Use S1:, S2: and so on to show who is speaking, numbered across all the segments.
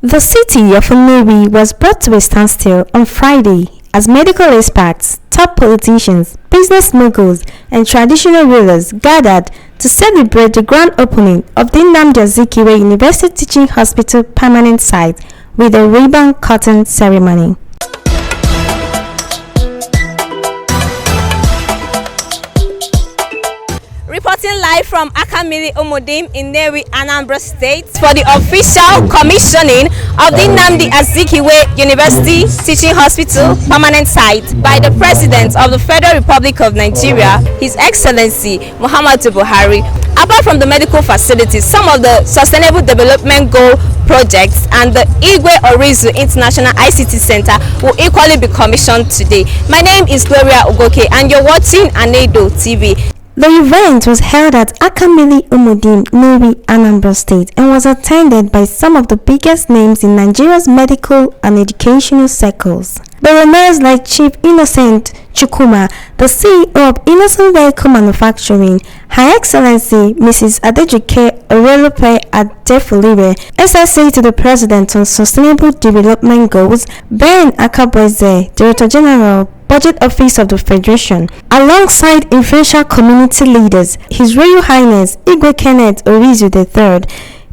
S1: The city of Nnewi was brought to a standstill on Friday as medical experts, top politicians, business moguls, and traditional rulers gathered to celebrate the grand opening of the Nnamdi Azikiwe University Teaching Hospital permanent site with a ribbon cutting ceremony.
S2: Reporting live from Akamili Omodim in Nnewi, Anambra State for the official commissioning of the Nnamdi Azikiwe University Teaching Hospital permanent site by the President of the Federal Republic of Nigeria, His Excellency Muhammadu Buhari. Apart from the medical facilities, some of the Sustainable Development Goal projects and the Igwe Orizu International ICT Center will equally be commissioned today. My name is Gloria Ugoke and you're watching Anedo TV.
S1: The event was held at Akamili Omodim, Nnewi, Anambra State and was attended by some of the biggest names in Nigeria's medical and educational circles. There were mayors like Chief Innocent Chukwuma, the CEO of Innocent Vehicle Manufacturing, Her Excellency Mrs. Adejike Orelope Adefolire, SSA to the President on Sustainable Development Goals, Ben Akaboeze, Director General, Budget Office of the Federation, alongside influential community leaders, His Royal Highness Igwe Kenneth Orizu III,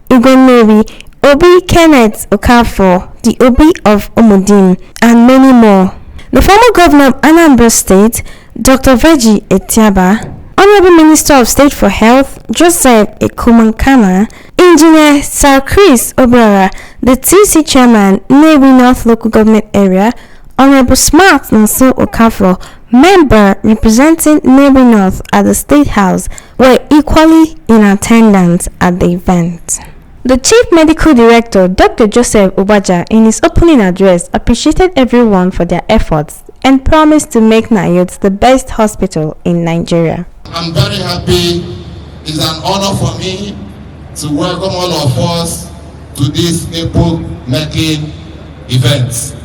S1: Igwe Nnewi, Obi Kenneth Okafor, the Obi of Omodim, and many more. The former governor of Anambra State, Dr. Veji Etiaba, Honorable Minister of State for Health, Joseph Ekumankama, Engineer Sir Chris Obrara, the TC Chairman, Nnewi North Local Government Area, Honorable Smart Nonso Okafor, member representing Nnewi North at the State House, were equally in attendance at the event. The Chief Medical Director, Dr. Joseph Obaja, in his opening address, appreciated everyone for their efforts and promised to make NIOT the best hospital in Nigeria.
S3: I'm very happy. It's an honor for me to welcome all of us to this epoch-making event.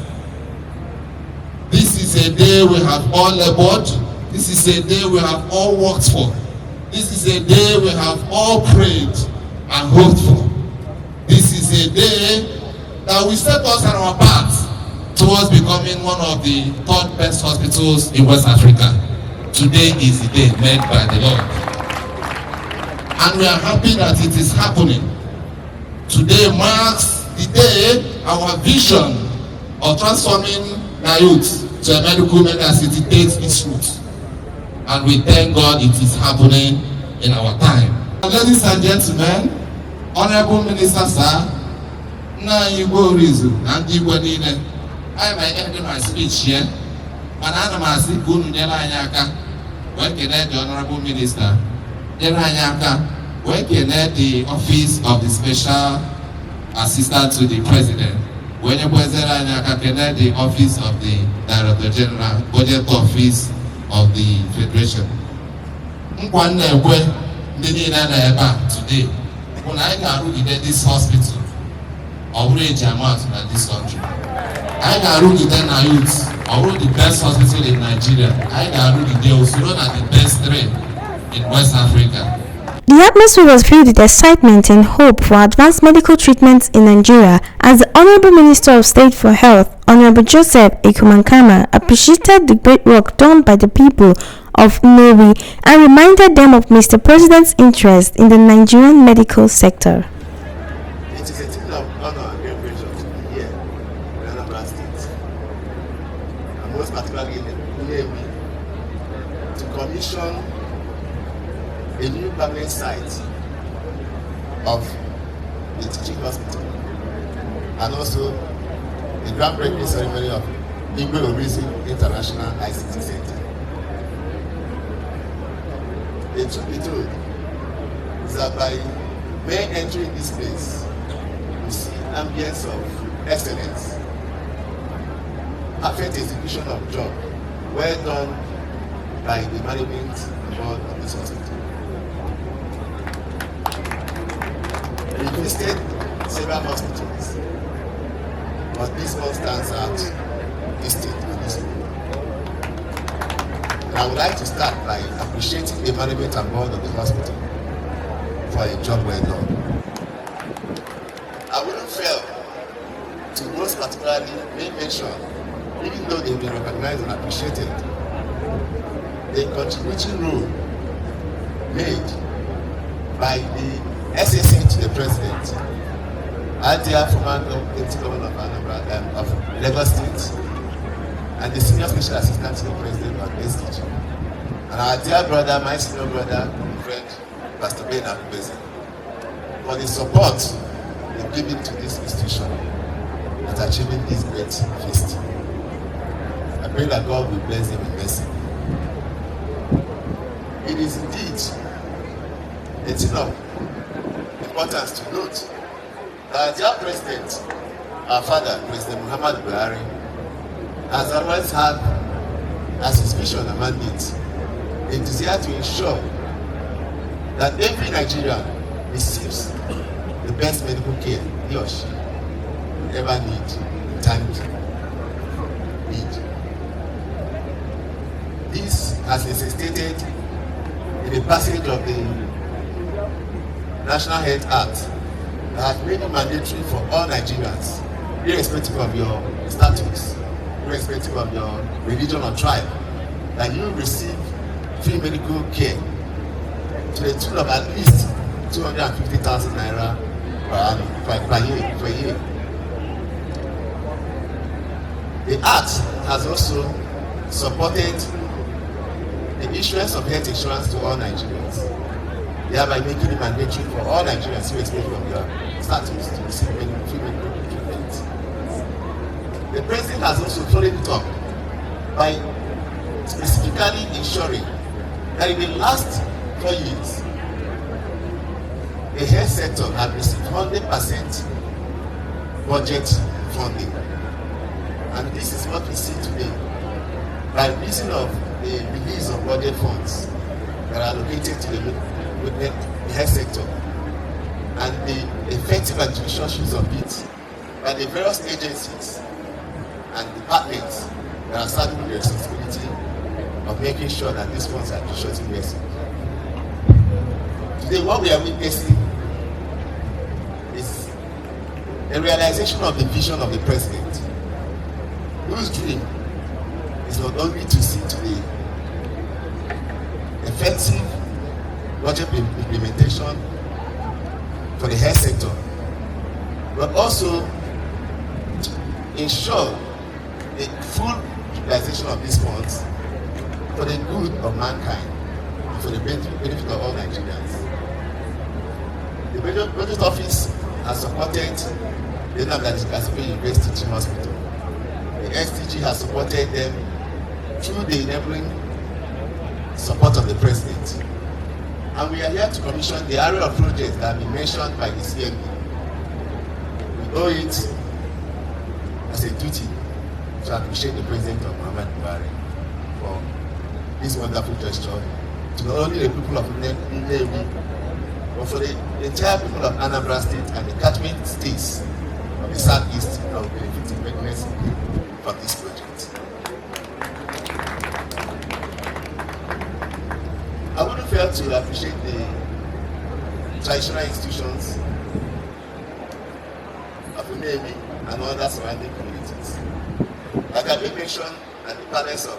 S3: This is a day we have all labored. This is a day we have all worked for. This is a day we have all prayed and hoped for. This is a day that will set us on our path towards becoming one of the third best hospitals in West Africa. Today is the day made by the Lord. And we are happy that it is happening. Today marks the day our vision of transforming NIOT to a medical city takes its root. And we thank God it is happening in our time. Ladies and gentlemen, Honorable Minister Sir, Igwe Orizu and Igwe Nine, I may end my speech here, but I am asking Gunu Nyaka, when can the Honorable Minister, Nyaka, when can the Office of the Special Assistant to the President, when you can the Office of the Director General, Budget Office of the Federation. Today, when I can look at this hospital, already amount in this country. I can look at NIOT, already the best hospital in Nigeria. I can look at the Osuro and the best three in West Africa.
S1: The atmosphere was filled with excitement and hope for advanced medical treatments in Nigeria as the Honorable Minister of State for Health, Honorable Joseph Ekumankama, appreciated the great work done by the people of Nnewi and reminded them of Mr. President's interest in the Nigerian medical sector.
S4: It is a thing of honor and great pleasure to be here in Anambra State, and most particularly in Nnewi, to commission a new permanent site of the teaching hospital and also the groundbreaking ceremony of Igwe Orizu International ICT Center. The truth be told is that by mere entering this place, we see an ambience of excellence, perfect execution of job, well done by the management board of this hospital. We visited several hospitals, but this one stands out distinct in this way. And I would like to start by appreciating the management and board of the hospital for a job well done. I wouldn't fail to most particularly make mention, even though they've been recognized and appreciated, the contributing role made by the SSA to the president, Adia, former deputy governor of Anambra, of Lagos State, and the senior special assistant to the president of SDG, and our dear brother, my senior brother and friend, Pastor Ben Akubeze, for the support they've given to this institution at achieving this great feast. I pray that God will bless them in mercy. It is indeed a thing of importance to note that our president, our father, President Muhammad Buhari, has always had as his vision and mandate a desire to ensure that every Nigerian receives the best medical care he or she will ever need in time of need. This has necessitated in the passage of the National Health Act that has made it mandatory for all Nigerians, irrespective of your status, irrespective of your religion or tribe, that you receive free medical care to the tune of at least 250,000 naira per year. The Act has also supported the issuance of health insurance to all Nigerians, thereby making it mandatory for all Nigerians, irrespective of their status, to receive free medical treatment. The president has also followed it up by specifically ensuring that in the last 4 years, the health sector has received 100% budget funding. And this is what we see today. By reason of the release of budget funds that are allocated to the health sector and the effective administration of it by the various agencies and departments that are starting with the responsibility of making sure that these funds are efficiently invested. Today, what we are witnessing is a realization of the vision of the president, whose dream is not only to see to the effective budget implementation for the health sector, but also to ensure the full utilization of these funds for the good of mankind, for the benefit of all Nigerians. The budget office has supported the Nnamdi Azikiwe University Teaching Hospital. The STG has supported them through the enabling support of the president. And we are here to commission the area of projects that have been mentioned by the CMD. We owe it as a duty to appreciate the president of Muhammad Buhari for this wonderful gesture to not only the people of Nnewi, but for the entire people of Anambra State and the catchment states of the Southeast that will benefit immensely from this project. I wouldn't fail to appreciate the traditional institutions of Nnewi and other surrounding communities. Like I made mention at the palace of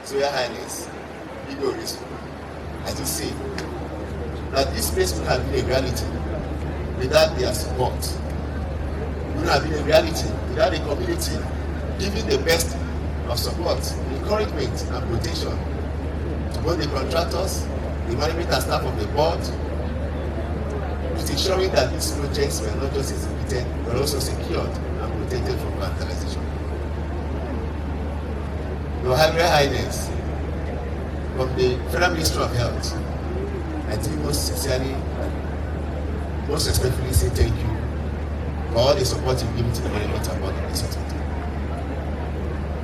S4: His Royal Highness, Igbo Risu, as you say, that this place would have been a reality without their support. It would have been a reality without the community giving the best of support, encouragement, and protection to both the contractors, the management and staff of the board, with ensuring that these projects were not just executed but also secured and protected from vandalization. Your Royal Highness, from the Federal Ministry of Health, I think most sincerely, most respectfully say thank you for all the support you've given to the management and board of this hospital.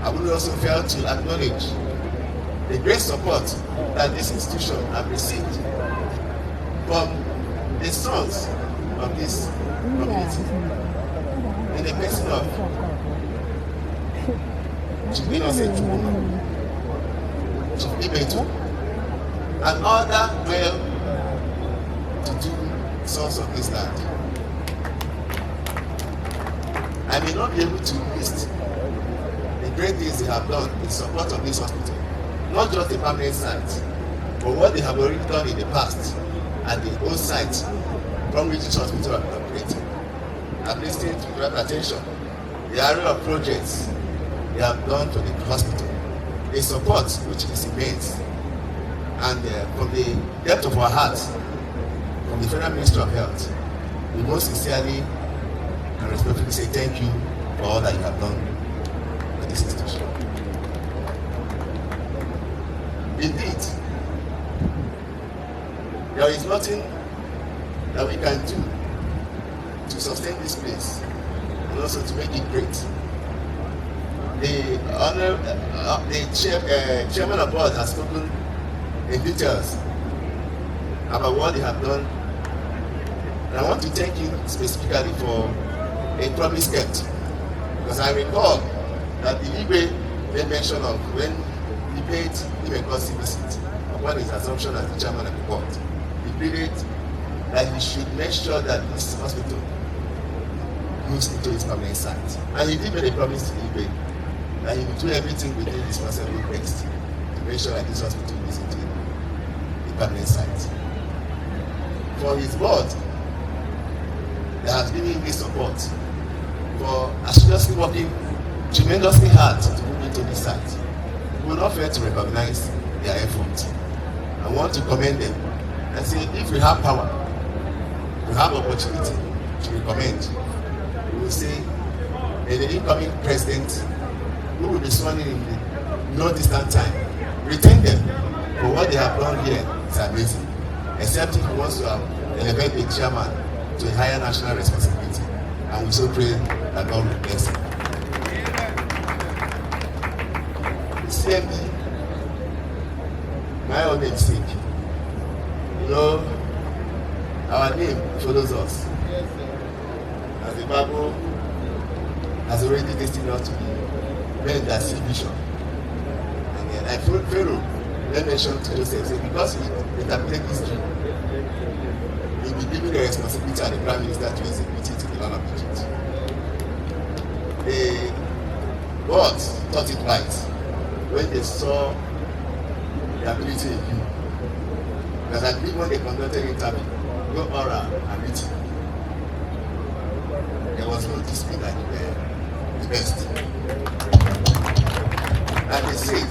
S4: I would also fail to acknowledge the great support that this institution has received from the sons of this community in the person of Chief Innocent Chukwu, Chief Ibetu, and other well-to-do sons of this land. I may not be able to list the great things they have done in support of this hospital, not just the permanent site, but what they have already done in the past at the old site from which this hospital has been operating. I'm listening to great attention the area of projects they have done for the hospital, the support which is immense, and from the depth of our hearts, from the Federal Ministry of Health, we most sincerely and respectfully say thank you for all that you have done for this institution. Indeed, there is nothing that we can do to sustain this place and also to make it great. The chairman of board has spoken in details about what they have done, and I want to thank you specifically for a promise kept, because I recall that the Igwe made mention of when he paid him a courtesy visit upon his assumption as the chairman of the board. He pleaded that he should make sure that this hospital moves into its permanent site, and he did make a promise to the Igwe that he will do everything within his possible best to make sure that this hospital moves into the permanent site. For his board, that has given him this support, for assiduously working tremendously hard to move into this site. We will not fail to recognize their efforts. I want to commend them and say, if we have power, we have opportunity to recommend, we will say, may the incoming president, who will be sworn in no distant time, retain them for what they have done here. It's amazing. Except if he wants to elevate the chairman to a higher national responsibility. And we so pray that God will bless him. CMD, my own namesake, you know, our name follows us. As the Bible has already destined us to be men that see vision. And then I told Pharaoh, then mentioned to Joseph, say, because he interpreted this dream, he will be given the responsibility of the Prime Minister to execute it in the land of Egypt. The board thought it right when they saw the ability in you. Because I believe when they conducted the interview, no oral and meeting, there was no dispute that you were the best. And they said,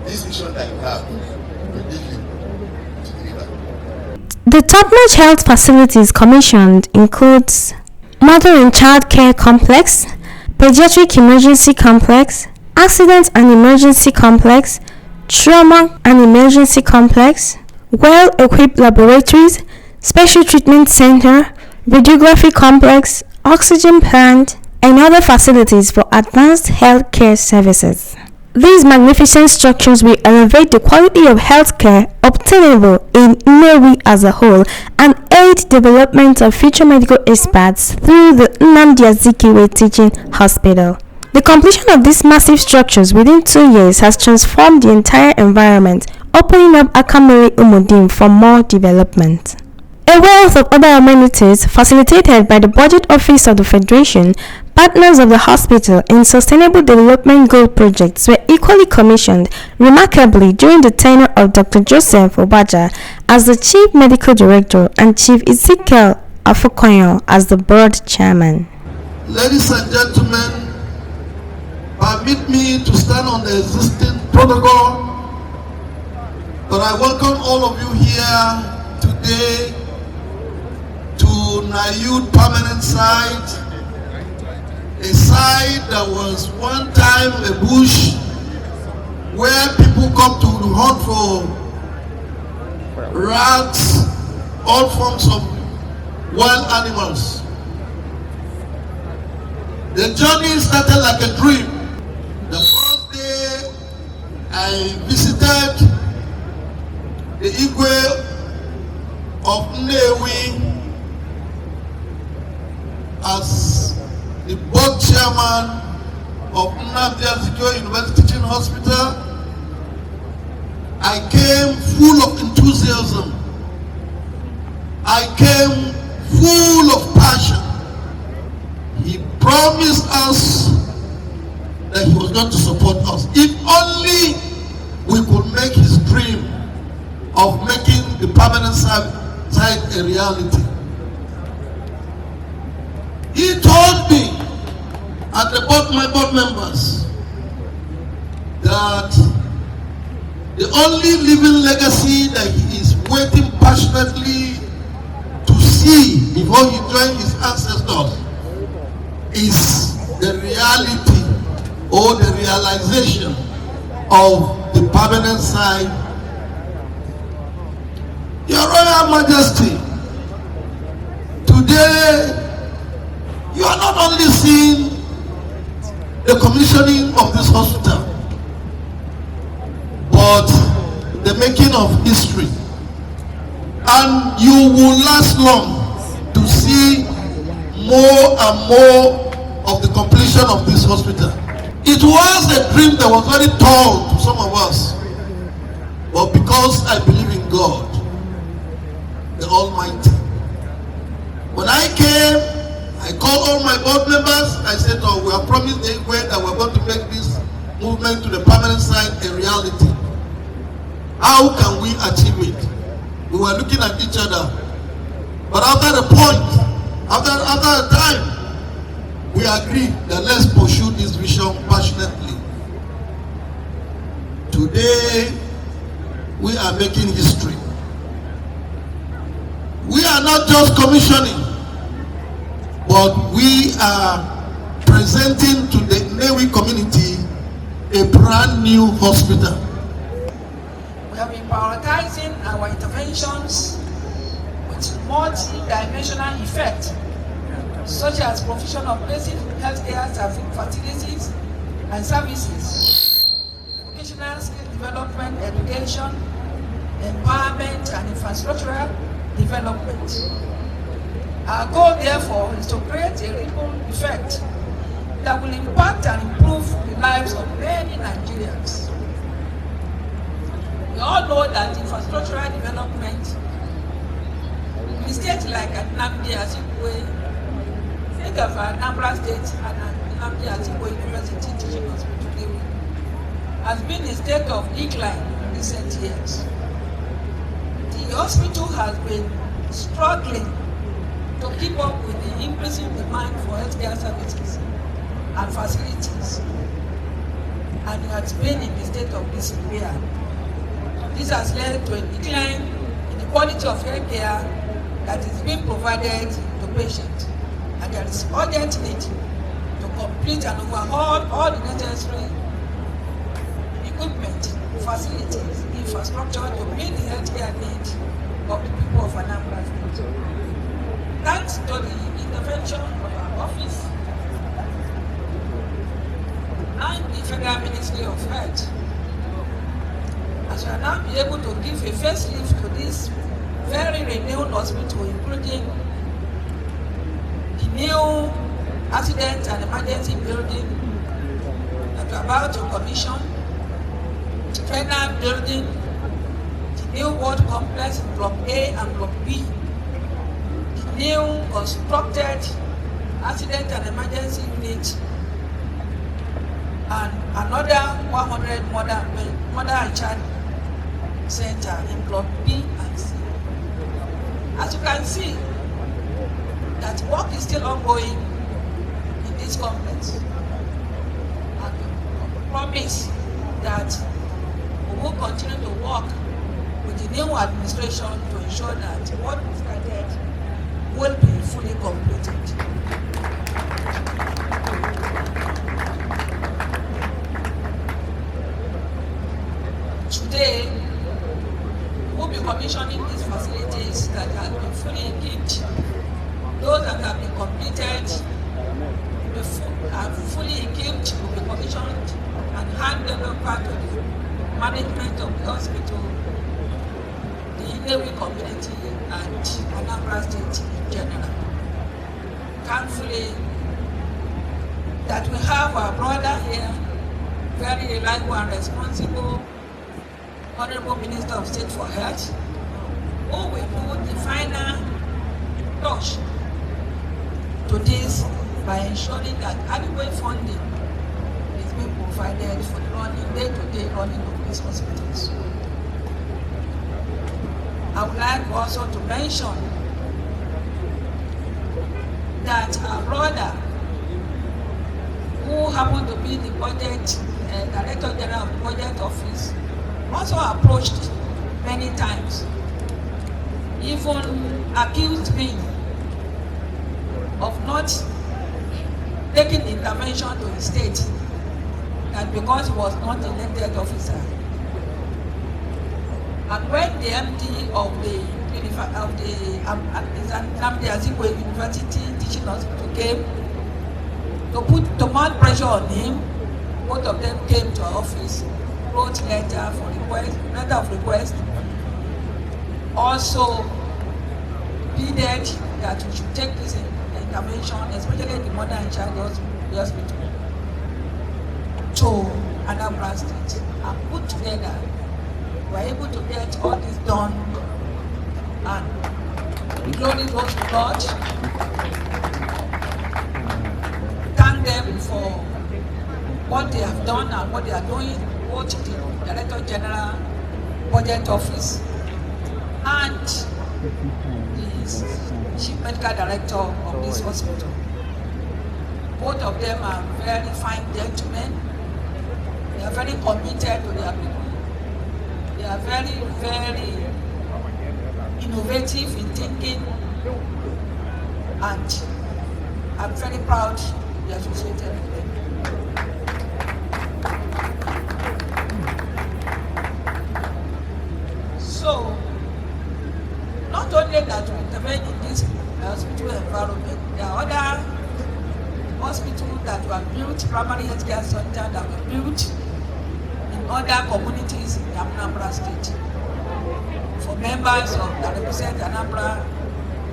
S4: this vision that you have will lead you to deliver.
S1: The top-notch health facilities commissioned includes Mother and Child Care Complex, Pediatric Emergency Complex, Accident and Emergency Complex, Trauma and Emergency Complex, well-equipped laboratories, Special Treatment Center, Radiography Complex, Oxygen Plant, and other facilities for advanced health care services. These magnificent structures will elevate the quality of healthcare obtainable in Nnewi as a whole and aid development of future medical experts through the Nnamdi Azikiwe Teaching Hospital. The completion of these massive structures within 2 years has transformed the entire environment, opening up Akamiri Umudim for more development. A wealth of other amenities facilitated by the Budget Office of the Federation, partners of the hospital, and sustainable development goal projects were equally commissioned, remarkably during the tenure of Dr. Joseph Obaja as the Chief Medical Director and Chief Ezekiel Afokonyo as the Board Chairman.
S5: Ladies and gentlemen, permit me to stand on the existing protocol, but I welcome all of you here today to Nayud permanent site, a site that was one time a bush where people come to hunt for rats, all forms of wild animals. The journey started like a dream. The first day I visited the Igwe of Nnewi as the board chairman of Nnamdi Azikiwe University Teaching Hospital. I came full of enthusiasm. I came full of passion He promised us that he was going to support us. If only we could make his dream of making the permanent site a reality. He told me and my board members that the only living legacy that he is waiting passionately to see before he joined his ancestors is the reality or the realization of the permanent site. Your Royal Majesty, today you are not only seeing the commissioning of this hospital, but the making of history. And you will last long to see more and more of the completion of this hospital. It was a dream that was very tall to some of us, but because I believe in God, the Almighty, when I came, I called all my board members. I said, oh, we have promised the Igwe that we're going to make this movement to the permanent site a reality. How can we achieve it? We were looking at each other. But after the point, after a time, we agreed that let's pursue this vision passionately. Today, we are making history. We are not just commissioning, but we are presenting to the Nnewi community a brand new hospital.
S6: We have been prioritizing our interventions with multi-dimensional effect, such as provision of basic healthcare facilities and services, vocational skill development, education, empowerment, and infrastructural development. Our goal, therefore, is to create a ripple effect that will impact and improve the lives of many Nigerians. We all know that infrastructural development in states like Nnamdi Azikiwe, think of Anambra State and Nnamdi Azikiwe University Teaching Hospital, has been in a state of decline in recent years. The hospital has been struggling to keep up with the increasing demand for healthcare services and facilities, and it has been in a state of disrepair. This has led to a decline in the quality of healthcare that is being provided to patients, and there is urgent need to complete and overhaul all the necessary equipment, facilities, infrastructure to meet the healthcare needs of the people of Anambra State. Thanks to the intervention of our office and the Federal Ministry of Health, as we are now be able to give a facelift to this very renowned hospital, including the new accident and emergency building that we are about to commission, the Federal building, the new ward complex in Block A and Block B, new constructed accident and emergency unit, and another 100 mother and child center in Block B and C. As you can see, that work is still ongoing in this complex, and we promise that we will continue to work with the new administration to ensure that what we started will be fully completed. Today, we'll be commissioning these facilities that have been fully equipped. Those that have been completed are fully equipped, will be commissioned and handed over to the management of the hospital, the Nnewi community, and Anambra State in general. Thankfully, that we have our brother here, very reliable and responsible Honorable Minister of State for Health, who will put the final touch to this by ensuring that adequate funding is being provided for the running, day-to-day running of these hospitals. I would like also to mention that our brother, who happened to be the budget Director General of Budget Office, also approached many times, even accused me of not taking intervention to the state, that because he was not elected officer. And when the MD of the Nnamdi Azikiwe University Teaching Hospital came to mount pressure on him, both of them came to our office, wrote letter of request, also pleaded that we should take this intervention, especially the mother and child hospital, to Anambra State, and put together. We were able to get all this done, and the glory goes to God. Thank them for what they have done and what they are doing, both the Director General Budget Office and the Chief Medical Director of this hospital. Both of them are very fine gentlemen. They are very committed to their people. They are very, very innovative in thinking, and I'm very proud to be associated with them. So, not only that we intervene in this hospital environment, there are other hospitals that were built, primary healthcare centers that were built in other communities in Anambra State for members that represent Anambra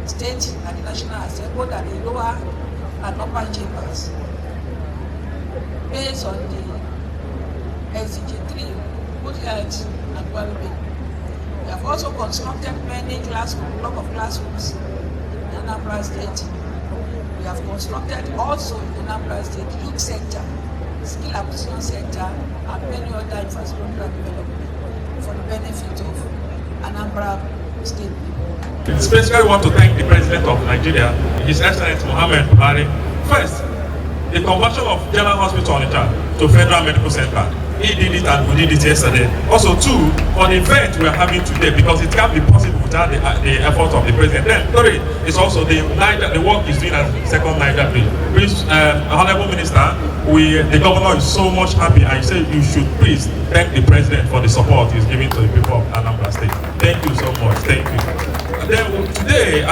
S6: State and the National Assembly, both at the lower and upper chambers, based on the SDG3, good health and well-being. We have also constructed many classrooms, block of classrooms in Anambra State. We have constructed also in Anambra State youth center, skill acquisition center, and many other infrastructure development for the benefit of Anambra State people.
S7: Especially want to thank the President of Nigeria, His Excellency Muhammad Buhari. First, the conversion of General Hospital Onitsha to Federal Medical Center. He did it and we did it yesterday. Also, two, for the event we are having today, because it can't be possible without the effort of the President. Then, three, it's also the work is doing as second Niger Bill. Please, Honorable Minister, the Governor is so much happy, and he said you should please thank the President for the support he's giving to the people of Anambra State. Thank you so much. Thank you. And then today,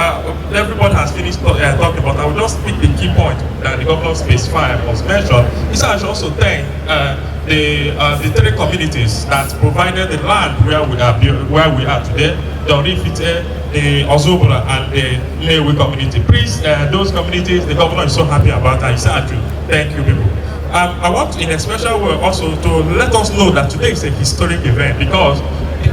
S7: everybody has finished talking about. I will just pick the key point that the Governor specified was mentioned. He said I should also thank the three communities that provided the land where we are today, the Orifite, the Ozubra, and the Newe community. Please, those communities, the Governor is so happy about that. He said, thank you, people. I want in a special way also to let us know that today is a historic event, because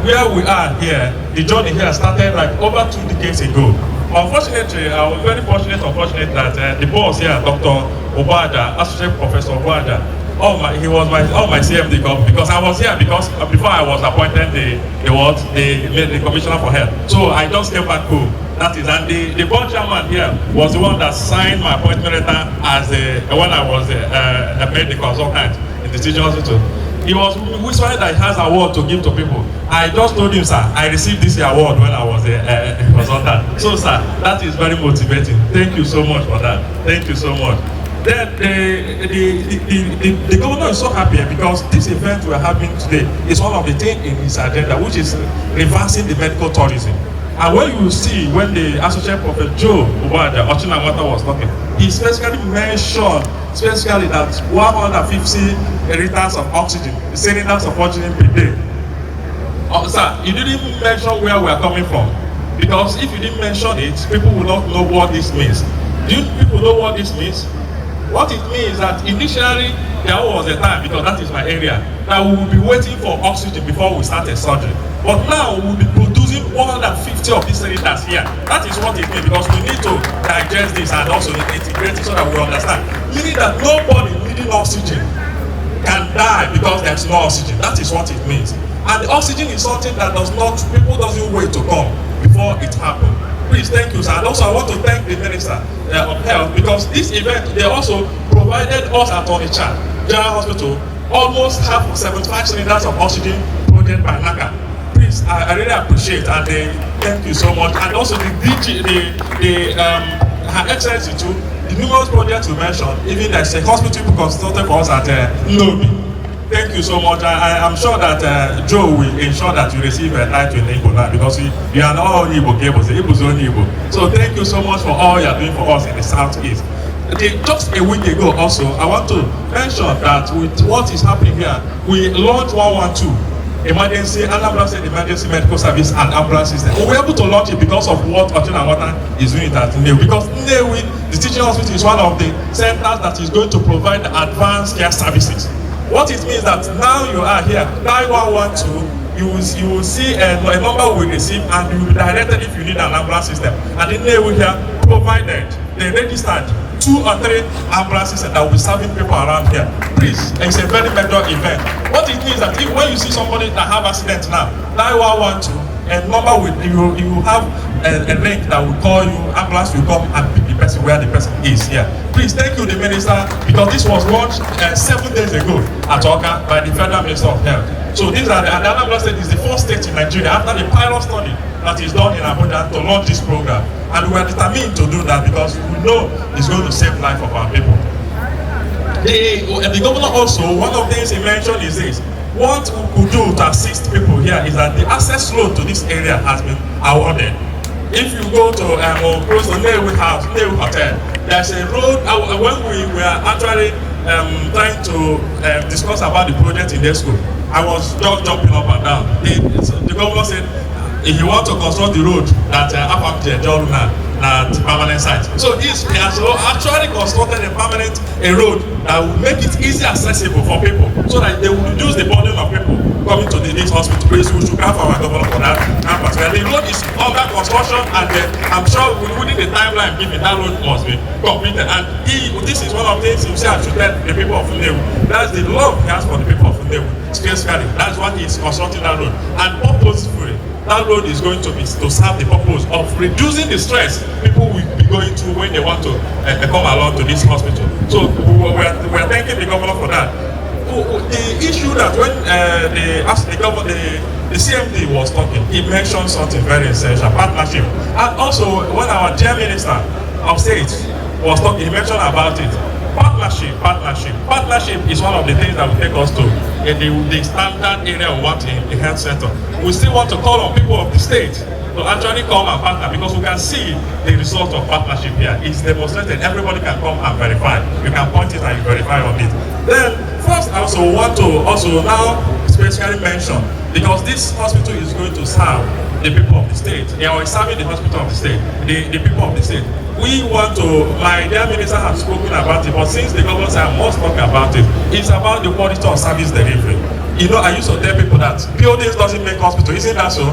S7: where we are here, the journey here started like over 2 decades ago. Unfortunately, I was very unfortunate that the boss here, Dr. Obada, Associate Professor Obada, he was my CMD because I was here because before I was appointed the Commissioner for Health. So I just came back home. That is, and the board chairman here was the one that signed my appointment letter as when I was made the consultant in the teaching hospital. He was whispering that he has an award to give to people. I just told him, sir, I received this award when I was a consultant. So, sir, that is very motivating. Thank you so much for that. Thank you so much. Then the governor is so happy because this event we are having today is one of the things in his agenda, which is reversing the medical tourism. And when you see, when the Associate Professor Joe Obada, Ochinamata was talking, he specifically mentioned that 150 liters of oxygen, cylinders of oxygen per day. Sir, you didn't mention where we are coming from. Because if you didn't mention it, people will not know what this means. Do people know what this means? What it means is that initially there was a time, because that is my area, that we will be waiting for oxygen before we start a surgery. But now we will be producing using 150 of these cylinders here. That is what it means, because we need to digest this and also integrate it so that we understand. Meaning that nobody needing oxygen can die because there's no oxygen. That is what it means. And the oxygen is something that people doesn't wait to come before it happens. Please, thank you, sir. And also I want to thank the Minister of Health, because this event, they also provided us at Onitsha General Hospital almost half of 75 cylinders of oxygen project by NACA. Please, I really appreciate, and thank you so much. And also the DG, Her Excellency too, the numerous projects you mentioned, even there's a hospital consultant for us at Nnobi. Thank you so much. I'm sure that Joe will ensure that you receive a title in Igbo now, because you are not all Igbo cables, the Igbo's only Igbo. So thank you so much for all you are doing for us in the Southeast. Just a week ago also, I want to mention that with what is happening here, we launched 112, Anambra State Emergency Medical Service and Ambulance System. We were able to launch it because of what Ochina Water is doing at Nnewi. Because Nnewi, the teaching hospital, is one of the centers that is going to provide advanced care services. What it means that now you are here, 9112, you will see a number will receive, and you will be directed if you need an ambulance system. And then they will here provided, they registered 2 or 3 ambulances that will be serving people around here. Please, it's a very major event. What it means that when you see somebody that have accident now, 9112, a number will you have a link that will call you, ambulance will come and pick the person where the person is here. Please, thank you, the Minister, because this was launched 7 days ago at Oka by the Federal Minister of Health. So these are and Anambra State is the first state in Nigeria after the pilot study that is done in Abuja to launch this program. And we are determined to do that because we know it's going to save life of our people. The governor also, one of the things he mentioned is this. What we could do to assist people here is that the access road to this area has been awarded. If you go to close to Nnewi House, Nnewi Hotel, there's a road. When we were actually trying to discuss about the project in their school, I was just jumping up and down. The governor said, if you want to construct the road that that permanent site. So he has actually constructed a permanent road that will make it easy accessible for people, so that they will reduce the burden of people coming to this hospital. Please, we should have our governor for that campus. The road is under construction, and I'm sure within the timeline given, that road must be completed. And this is one of the things he said I should tell the people of Nnewi. That's the love he has for the people of Nnewi. Specifically, that's why he's constructing that road, and purposefully. That road is going to be to serve the purpose of reducing the stress people will be going through when they want to come along to this hospital. So we're thanking the governor for that. The issue that when the CMD was talking, he mentioned something very essential: partnership. And also when our dear Minister of State was talking, he mentioned about it. Partnership is one of the things that will take us to the standard area we want in the health sector. We still want to call on people of the state to actually come and partner, because we can see the result of partnership here. It's demonstrated. Everybody can come and verify. You can point it and you verify on it. Then first, I also want to now specifically mention, because this hospital is going to serve the people of the state. They are serving the hospital of the state, the people of the state. We want to, my dear Minister has spoken about it, but since the government said I must talk about it, it's about the quality of service delivery. You know, I used to tell people that buildings doesn't make hospital, isn't that so?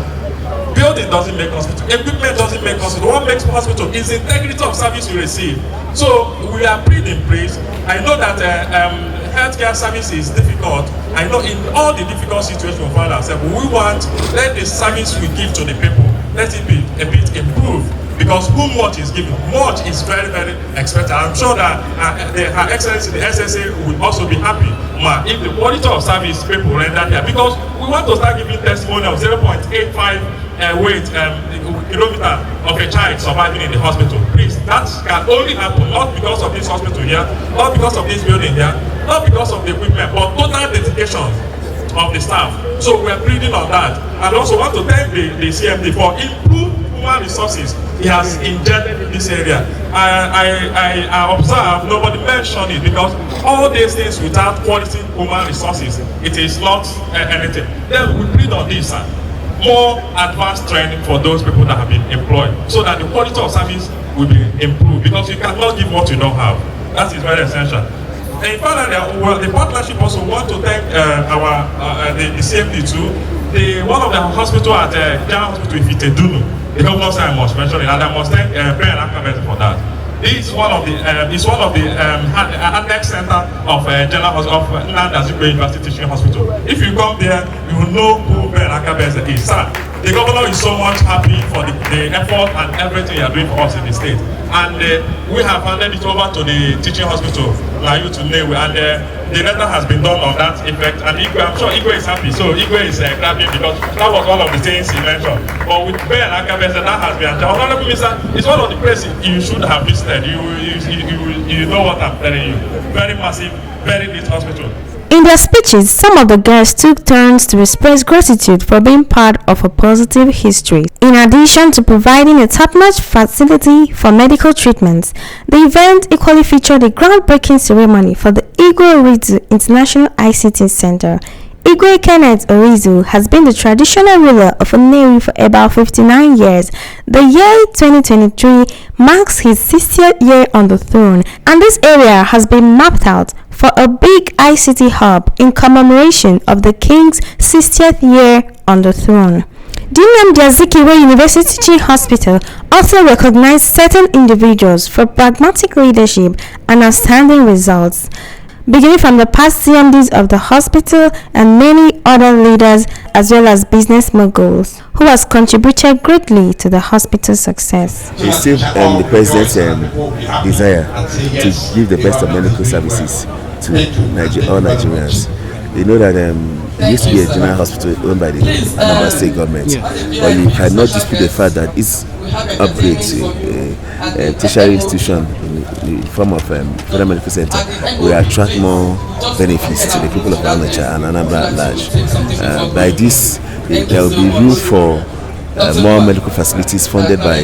S7: Building doesn't make hospital, equipment doesn't make hospital. What makes hospital is the integrity of service you receive. So we are pretty pleased. I know that healthcare service is difficult. I know in all the difficult situations we find ourselves, we want, let the service we give to the people, let it be a bit improved. Because who much is given, much is very, very expected. I'm sure that Her Excellency, the SSA, will also be happy if the quality of service people render here. Because we want to start giving testimony of 0.85 kilometer of a child surviving in the hospital. Please, that can only happen not because of this hospital here, not because of this building here, not because of the equipment, but total dedication of the staff. So we are pleading on that. And also want to thank the CMD for improved human resources he has injected in this area. I observe nobody mentioned it, because all these things without quality human resources, it is not anything. Then we plead on this, more advanced training for those people that have been employed, so that the quality of service will be improved, because you cannot give what you don't have. That is very essential. And finally, the partnership also want to thank the CMD too. one of the hospital at General Hospital Ifitedunu, the governor said I must mention it, and I must thank Prayer and Academy for that. This is one of the annex center of General Hospital of Nnamdi Azikiwe University Teaching Hospital. If you come there, you will know who Prayer and Academy is. Sir, the governor is so much happy for the effort and everything you are doing for us in the state. And we have handed it over to the teaching hospital, like you to name, and the letter has been done on that effect. And Igwe, I'm sure Igwe is happy. So Igwe is clapping because that was one of the things he mentioned. But with Ben Akabese, that has been achieved. Honorable Minister, it's one of the places you should have visited. You know what I'm telling you. Very massive, very neat hospital.
S1: In their speeches, some of the guests took turns to express gratitude for being part of a positive history. In addition to providing a top-notch facility for medical treatments, the event equally featured a groundbreaking ceremony for the Igwe Orizu International ICT Center. Igwe Kenneth Orizu has been the traditional ruler of Nnewi for about 59 years. The year 2023 marks his 60th year on the throne, and this area has been mapped out for a big ICT hub in commemoration of the king's 60th year on the throne. The Nnamdi Azikiwe University Teaching Hospital also recognized certain individuals for pragmatic leadership and outstanding results, beginning from the past CMDs of the hospital and many other leaders as well as business moguls who has contributed greatly to the hospital's success.
S8: It's still the president's desire to give the best of medical services to all Nigerians. You know that it used to be a general hospital owned by the Anambra State government, but you cannot dispute the fact that its upgrade to a tertiary institution in the form of Federal Medical Center will attract more benefits to the people of Onitsha and Anambra at large. By this, there will be room for more medical facilities funded by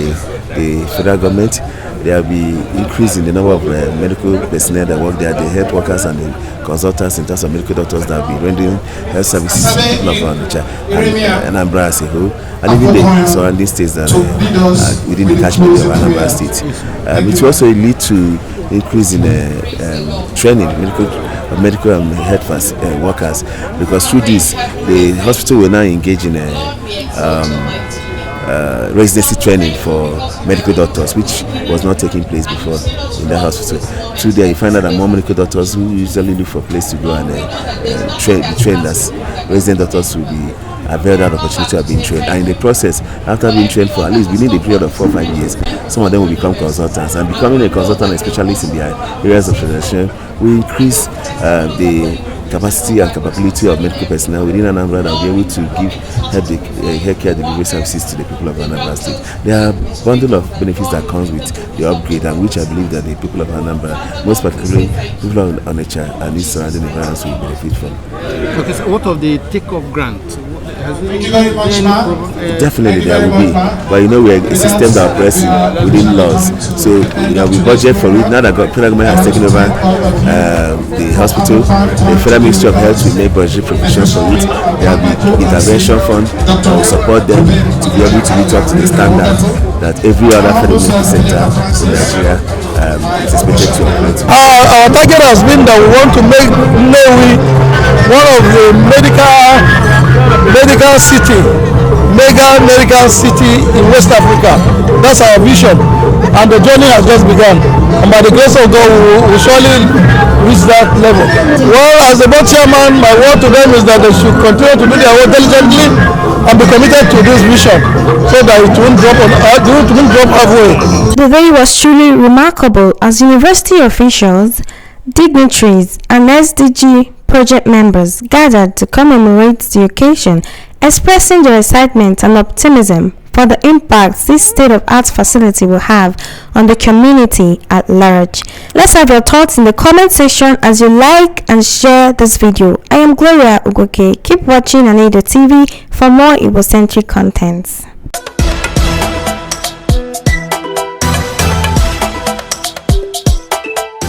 S8: the federal government. There will be increase in the number of medical personnel that work there, the health workers and the consultants in terms of medical doctors that will be rendering health services to the people of Onitsha and Anambra as a whole, and even the surrounding states that within the catchment of Anambra State. It will also lead to increase in training medical and health workers, because through this the hospital will now engage in residency training for medical doctors, which was not taking place before in the hospital. Through there, you find out that more medical doctors who usually look for a place to go and be trained as resident doctors will be availed that opportunity of being trained. And in the process, after being trained for at least within a period of 4 or 5 years, some of them will become consultants. And becoming a consultant and specialist in their areas of specialization will increase the capacity and capability of medical personnel within Anambra that will be able to help the healthcare delivery services to the people of Anambra State. There are a bundle of benefits that comes with the upgrade, and which I believe that the people of Anambra, most particularly people of Onitsha and its surrounding environs, will benefit from.
S9: Okay, so what of the take-off grant?
S8: Definitely there will be, but you know we're a system that operates within laws, so we budget for it. Now that federal government has taken over the hospital, the Federal Ministry of Health will make budget provisions for it. There will be intervention fund that will support them to be able to meet up to the standard that every other federal medical center in Nigeria is expected to operate.
S5: Our target has been that we want to make Nnewi one of the medical city, mega medical city in West Africa. That's our vision, and the journey has just begun. And by the grace of God, we will surely reach that level. Well, as the board chairman, my word to them is that they should continue to do their work diligently and be committed to this vision, so that it won't drop halfway.
S1: The day was truly remarkable as university officials, dignitaries, and SDG project members gathered to commemorate the occasion, expressing their excitement and optimism for the impact this state-of-art facility will have on the community at large. Let's have your thoughts in the comment section as you like and share this video. I am Gloria Ugoke. Keep watching Anido TV for more Igbo-centric contents.